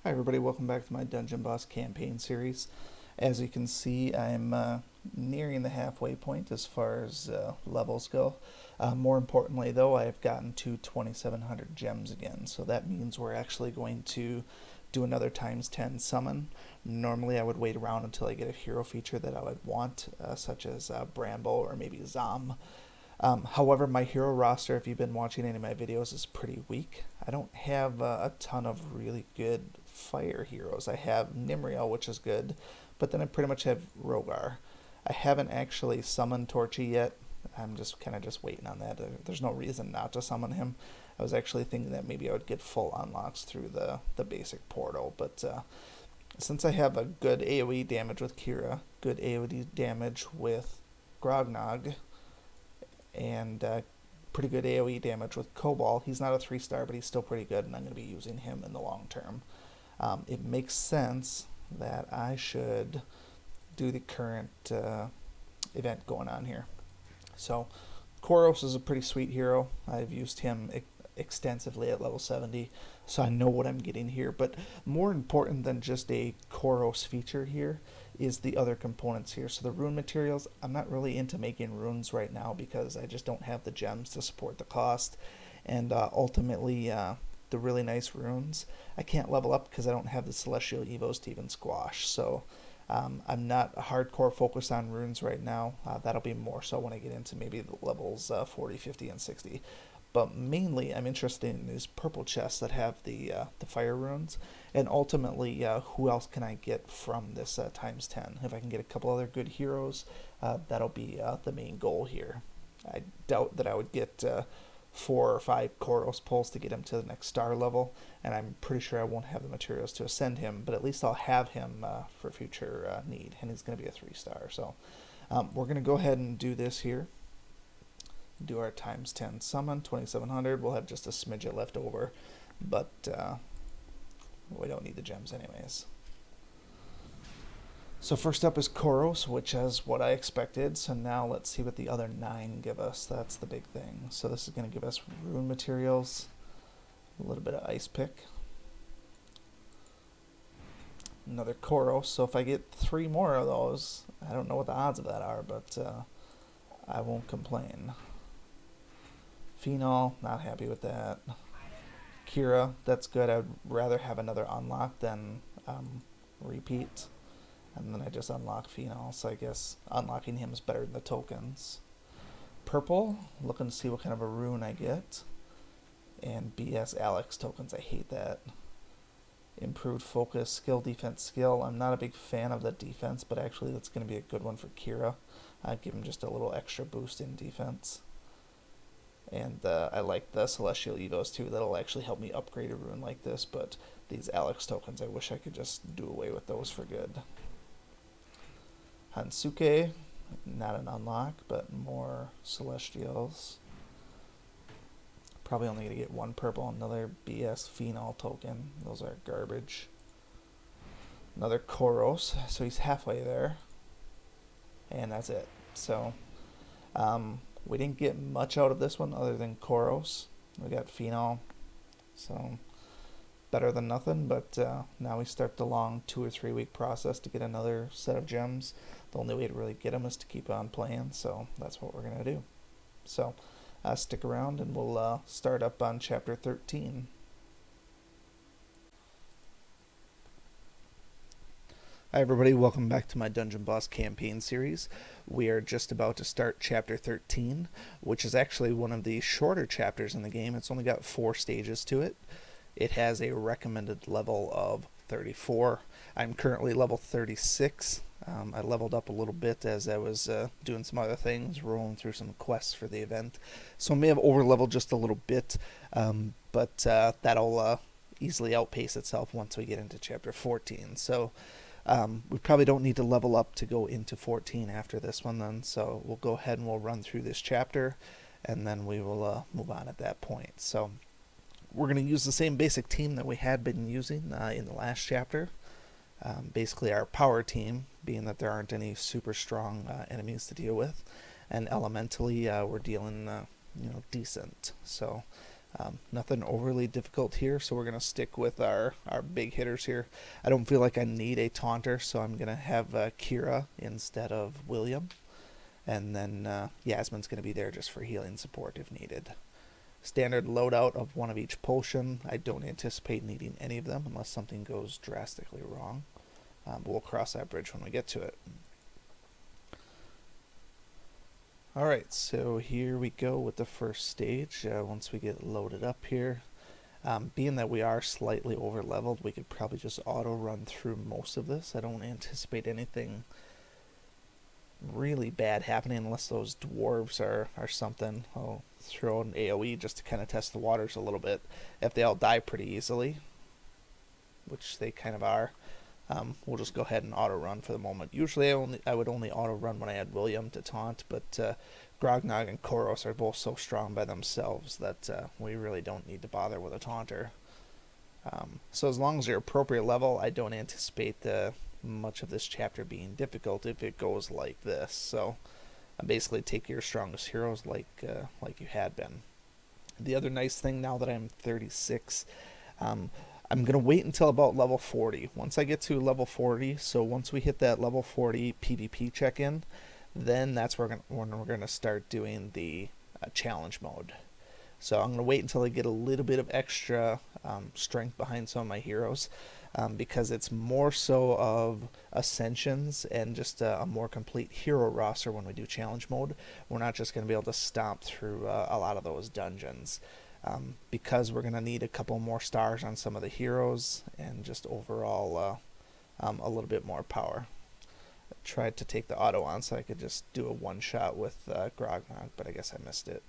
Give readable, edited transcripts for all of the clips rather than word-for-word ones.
Hi everybody, welcome back to my Dungeon Boss campaign series. As you can see, I'm nearing the halfway point as far as levels go. More importantly though, I've gotten to 2700 gems again, so that means we're actually going to do another times 10 summon. Normally I would wait around until I get a hero feature that I would want, such as Bramble or maybe Zom. However, my hero roster, if you've been watching any of my videos, is pretty weak. I don't have a ton of really good fire heroes. I have Nimriel, which is good, but then I pretty much have Rogar. I haven't actually summoned Torchy yet. I'm just kind of just waiting on that. There's no reason not to summon him. I was actually thinking that maybe I would get full unlocks through the basic portal, but since I have a good AoE damage with Kira, good AoE damage with Grognog, and pretty good AoE damage with Cobalt. He's not a 3-star, but he's still pretty good, and I'm going to be using him in the long term. It makes sense that I should do the current event going on here. So, Koros is a pretty sweet hero. I've used him extensively at level 70, so I know what I'm getting here. But more important than just a Koros feature here is the other components here. So the rune materials, I'm not really into making runes right now because I just don't have the gems to support the cost. And ultimately, the really nice runes, I can't level up because I don't have the Celestial Evos to even squash. So I'm not hardcore focused on runes right now. That'll be more so when I get into maybe the levels 40, 50, and 60. But mainly, I'm interested in these purple chests that have the fire runes, and ultimately, who else can I get from this times 10? If I can get a couple other good heroes, that'll be the main goal here. I doubt that I would get 4 or 5 Koros pulls to get him to the next star level, and I'm pretty sure I won't have the materials to ascend him, but at least I'll have him for future need, and he's going to be a 3-star. So we're going to go ahead and do this here. Do our times 10 summon, 2700. We'll have just a smidget left over, but we don't need the gems anyways. So first up is Koros, which is what I expected. So now let's see what the other 9 give us. That's the big thing. So this is going to give us rune materials, a little bit of ice pick, another Koros. So if I get 3 more of those, I don't know what the odds of that are, but I won't complain. Phenol, not happy with that. Kira, that's good. I would rather have another unlock than repeat. And then I just unlock Phenol, so I guess unlocking him is better than the tokens. Purple, looking to see what kind of a rune I get. And BS Alex tokens, I hate that. Improved focus, skill, defense, skill. I'm not a big fan of the defense, but actually that's going to be a good one for Kira. I'd give him just a little extra boost in defense. And I like the Celestial Evos too. That'll actually help me upgrade a rune like this, but these Alex tokens, I wish I could just do away with those for good. Hansuke, not an unlock, but more Celestials. Probably only going to get 1 purple, another BS Phenol token. Those are garbage. Another Koros, so he's halfway there. And that's it. So, we didn't get much out of this one other than Koros. We got Phenol, so better than nothing, but now we start the long 2 or 3 week process to get another set of gems. The only way to really get them is to keep on playing, so that's what we're going to do. So stick around and we'll start up on chapter 13. Hi everybody, welcome back to my Dungeon Boss campaign series. We are just about to start chapter 13, which is actually one of the shorter chapters in the game. It's only got 4 stages to it. It has a recommended level of 34. I'm currently level 36. I leveled up a little bit as I was doing some other things, rolling through some quests for the event. So I may have over-leveled just a little bit, but that'll easily outpace itself once we get into chapter 14. So we probably don't need to level up to go into 14 after this one then, so we'll go ahead and we'll run through this chapter, and then we will move on at that point. So we're going to use the same basic team that we had been using in the last chapter. Basically our power team, being that there aren't any super strong enemies to deal with, and elementally we're dealing decent. So Nothing overly difficult here, so we're going to stick with our big hitters here. I don't feel like I need a taunter, so I'm going to have Kira instead of William. And then Yasmin's going to be there just for healing support if needed. Standard loadout of one of each potion. I don't anticipate needing any of them unless something goes drastically wrong. But we'll cross that bridge when we get to it. Alright, so here we go with the first stage. Once we get loaded up here, being that we are slightly over leveled, we could probably just auto run through most of this. I don't anticipate anything really bad happening unless those dwarves are something. I'll throw an AoE just to kind of test the waters a little bit. If they all die pretty easily, which they kind of are, we'll just go ahead and auto run for the moment. Usually I would only auto run when I had William to taunt, but Grognog and Koros are both so strong by themselves that we really don't need to bother with a taunter. So as long as you're appropriate level, I don't anticipate much of this chapter being difficult if it goes like this. So basically take your strongest heroes like you had been. The other nice thing now that I'm 36, I'm going to wait until about level 40. Once I get to level 40, so once we hit that level 40 PvP check-in, then that's when we're going to start doing the challenge mode. So I'm going to wait until I get a little bit of extra strength behind some of my heroes, because it's more so of ascensions and just a more complete hero roster when we do challenge mode. We're not just going to be able to stomp through a lot of those dungeons. Because we're going to need a couple more stars on some of the heroes and just overall a little bit more power. I tried to take the auto on so I could just do a one-shot with Grognog, but I guess I missed it.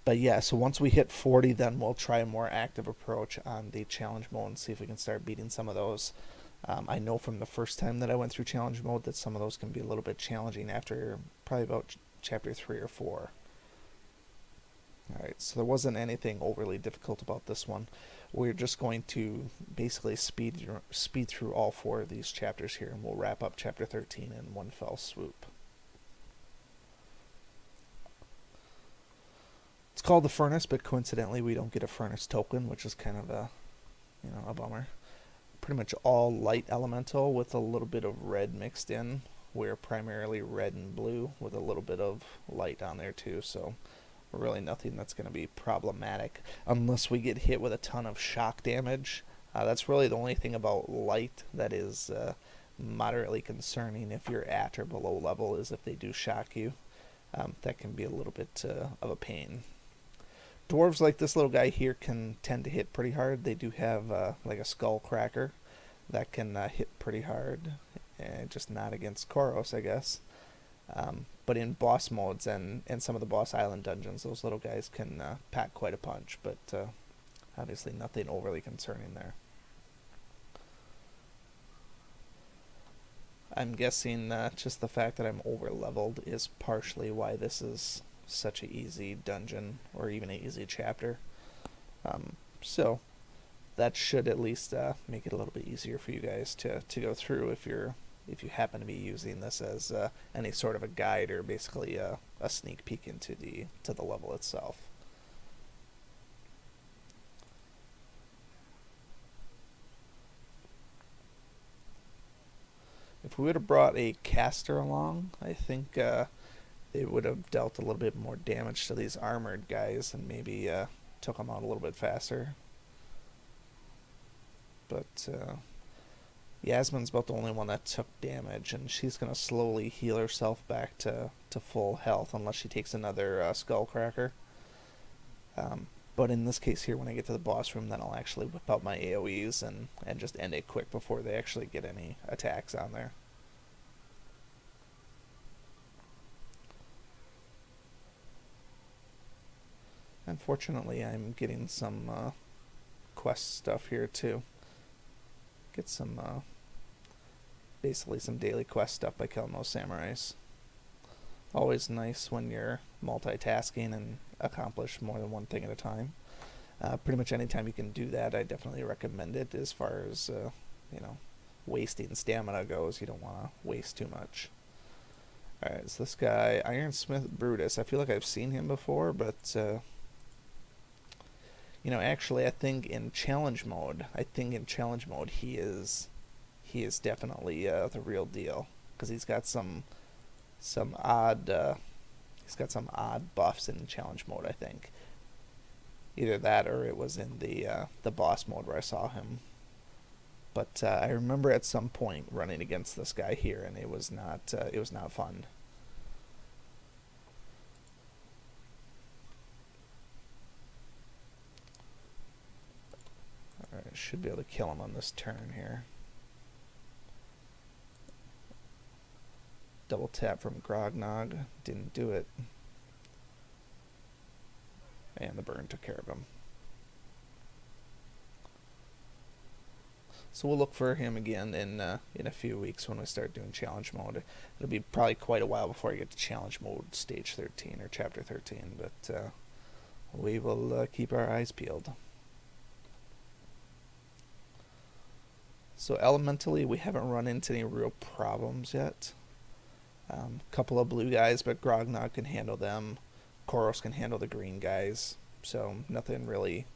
But yeah, so once we hit 40, then we'll try a more active approach on the challenge mode and see if we can start beating some of those. I know from the first time that I went through challenge mode that some of those can be a little bit challenging after probably about chapter 3 or 4. Alright, so there wasn't anything overly difficult about this one. We're just going to basically speed through all 4 of these chapters here, and we'll wrap up chapter 13 in one fell swoop. It's called the Furnace, but coincidentally we don't get a Furnace token, which is kind of a bummer. Pretty much all light elemental with a little bit of red mixed in. We're primarily red and blue with a little bit of light on there too, so really nothing that's going to be problematic unless we get hit with a ton of shock damage. That's really the only thing about light that is moderately concerning if you're at or below level, is if they do shock you. That can be a little bit of a pain. Dwarves like this little guy here can tend to hit pretty hard. They do have like a skull cracker that can hit pretty hard, just not against Koros, I guess. But in boss modes and some of the boss island dungeons, those little guys can pack quite a punch, but obviously nothing overly concerning there. I'm guessing just the fact that I'm over leveled is partially why this is such an easy dungeon or even an easy chapter. So that should at least make it a little bit easier for you guys to go through if you happen to be using this as any sort of a guide or basically a sneak peek into the level itself. If we would have brought a caster along, I think it would have dealt a little bit more damage to these armored guys and maybe took them out a little bit faster. But Yasmin's about the only one that took damage, and she's going to slowly heal herself back to full health unless she takes another skullcracker. But in this case here, when I get to the boss room, then I'll actually whip out my AoEs and just end it quick before they actually get any attacks on there. Unfortunately, I'm getting some quest stuff here too. Get some, basically some daily quest stuff by killing those samurais. Always nice when you're multitasking and accomplish more than one thing at a time. Pretty much any time you can do that, I definitely recommend it. As far as wasting stamina goes, you don't want to waste too much. Alright, so this guy, Ironsmith Brutus, I feel like I've seen him before, but Actually, I think in challenge mode he is definitely the real deal because some odd he's got some odd buffs in challenge mode. I think either that or it was in the boss mode where I saw him. But I remember at some point running against this guy here, and it was not fun. All right, should be able to kill him on this turn here. Double tap from Grognog, didn't do it. And the burn took care of him. So we'll look for him again in a few weeks when we start doing challenge mode. It'll be probably quite a while before I get to challenge mode stage 13 or chapter 13, but we will keep our eyes peeled. So elementally, we haven't run into any real problems yet. Couple of blue guys, but Grognog can handle them. Koros can handle the green guys, so nothing really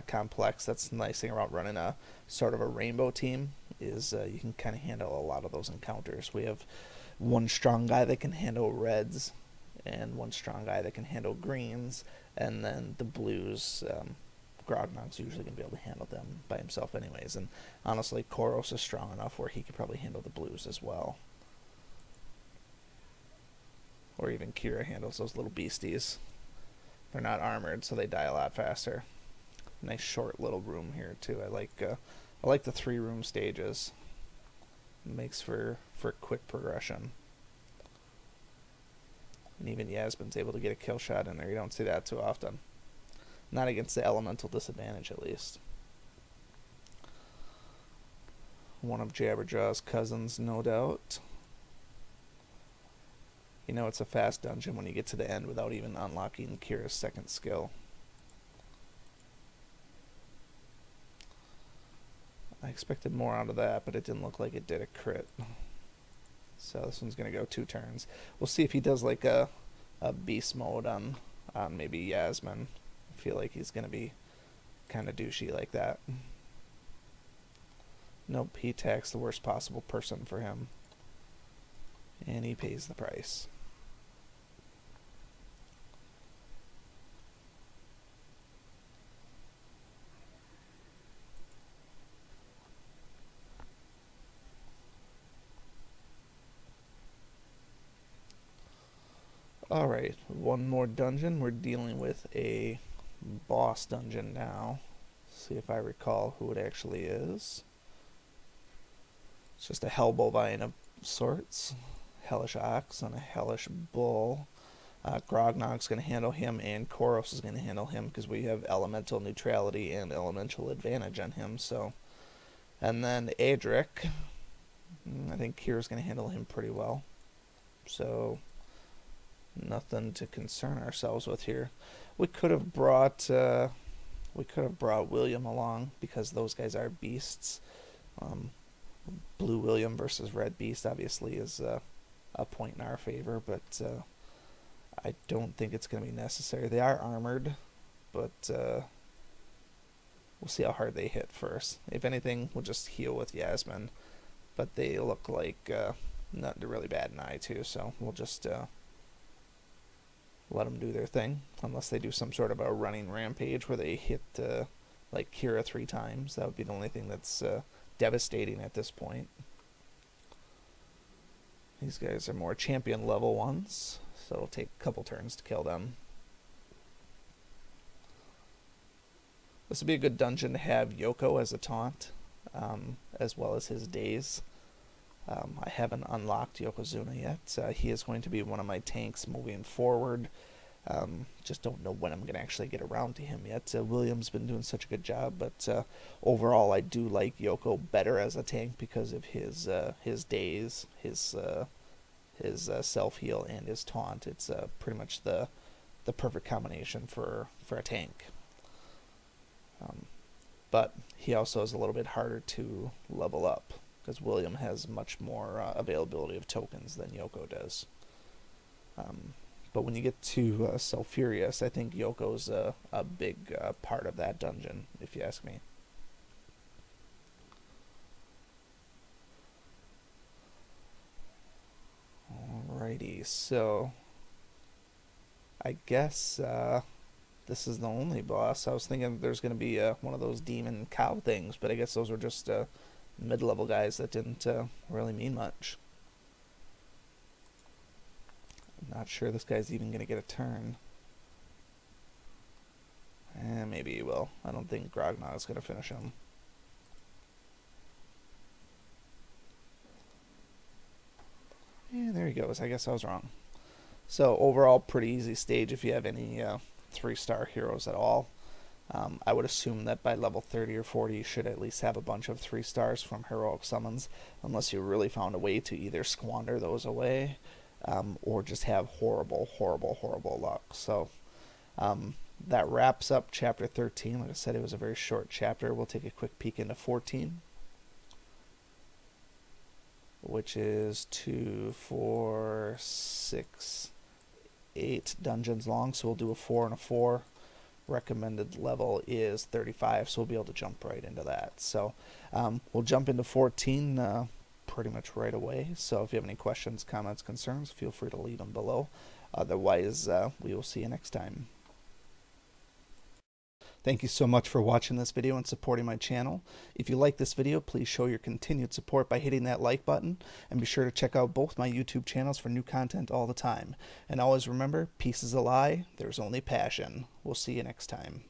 complex. That's the nice thing about running a sort of a rainbow team is you can kind of handle a lot of those encounters. We have one strong guy that can handle reds and one strong guy that can handle greens, and then the blues, Grognog's usually going to be able to handle them by himself anyways, and honestly Koros is strong enough where he could probably handle the blues as well. Or even Kira handles those little beasties. They're not armored, so they die a lot faster. Nice short little room here too. I like the 3-room stages. It makes for quick progression. And even Yasmin's able to get a kill shot in there. You don't see that too often. Not against the elemental disadvantage, at least. One of Jabberjaw's cousins, no doubt. It's a fast dungeon when you get to the end without even unlocking Kira's second skill. I expected more out of that, but it didn't look like it did a crit. So this one's going to go 2 turns. We'll see if he does like a beast mode on maybe Yasmin. I feel like he's going to be kind of douchey like that. Nope, he attacks the worst possible person for him. And he pays the price. Alright, one more dungeon. We're dealing with a boss dungeon now. See if I recall who it actually is. It's just a hell bovine of sorts. Hellish ox and a hellish bull. Grognog's going to handle him, and Koros is going to handle him because we have elemental neutrality and elemental advantage on him. So, and then Adric, I think Kira's going to handle him pretty well. So nothing to concern ourselves with here. We could have brought William along because those guys are beasts. Blue William versus Red Beast obviously is a point in our favor, but I don't think it's going to be necessary. They are armored, but we'll see how hard they hit first. If anything, we'll just heal with Yasmin, but they look like not really bad in eye too, so we'll just let them do their thing, unless they do some sort of a running rampage where they hit like Kira 3 times. That would be the only thing that's devastating at this point. These guys are more champion level ones, so it'll take a couple turns to kill them. This would be a good dungeon to have Yoko as a taunt, as well as his days. I haven't unlocked Yokozuna yet. He is going to be one of my tanks moving forward. Just don't know when I'm going to actually get around to him yet. William's been doing such a good job, but overall I do like Yoko better as a tank because of his days, his self-heal, and his taunt. It's pretty much the perfect combination for a tank. But he also is a little bit harder to level up, because William has much more availability of tokens than Yoko does. But when you get to Sulfurious, I think Yoko's a big part of that dungeon, if you ask me. Alrighty, so I guess this is the only boss. I was thinking there's going to be one of those demon cow things, but I guess those were just mid-level guys that didn't really mean much. I'm not sure this guy's even going to get a turn. Maybe he will. I don't think Grognaw is going to finish him. Yeah, there he goes. I guess I was wrong. So overall, pretty easy stage if you have any 3-star heroes at all. I would assume that by level 30 or 40 you should at least have a bunch of 3 stars from heroic summons, unless you really found a way to either squander those away or just have horrible luck. So that wraps up chapter 13. Like I said, it was a very short chapter. We'll take a quick peek into 14, which is 2, 4, 6, 8 dungeons long. So we'll do a 4 and a 4. Recommended level is 35, so we'll be able to jump right into that. So we'll jump into 14 pretty much right away. So if you have any questions, comments, concerns, feel free to leave them below. Otherwise, we will see you next time. Thank you so much for watching this video and supporting my channel. If you like this video, please show your continued support by hitting that like button, and be sure to check out both my YouTube channels for new content all the time. And always remember, peace is a lie, there's only passion. We'll see you next time.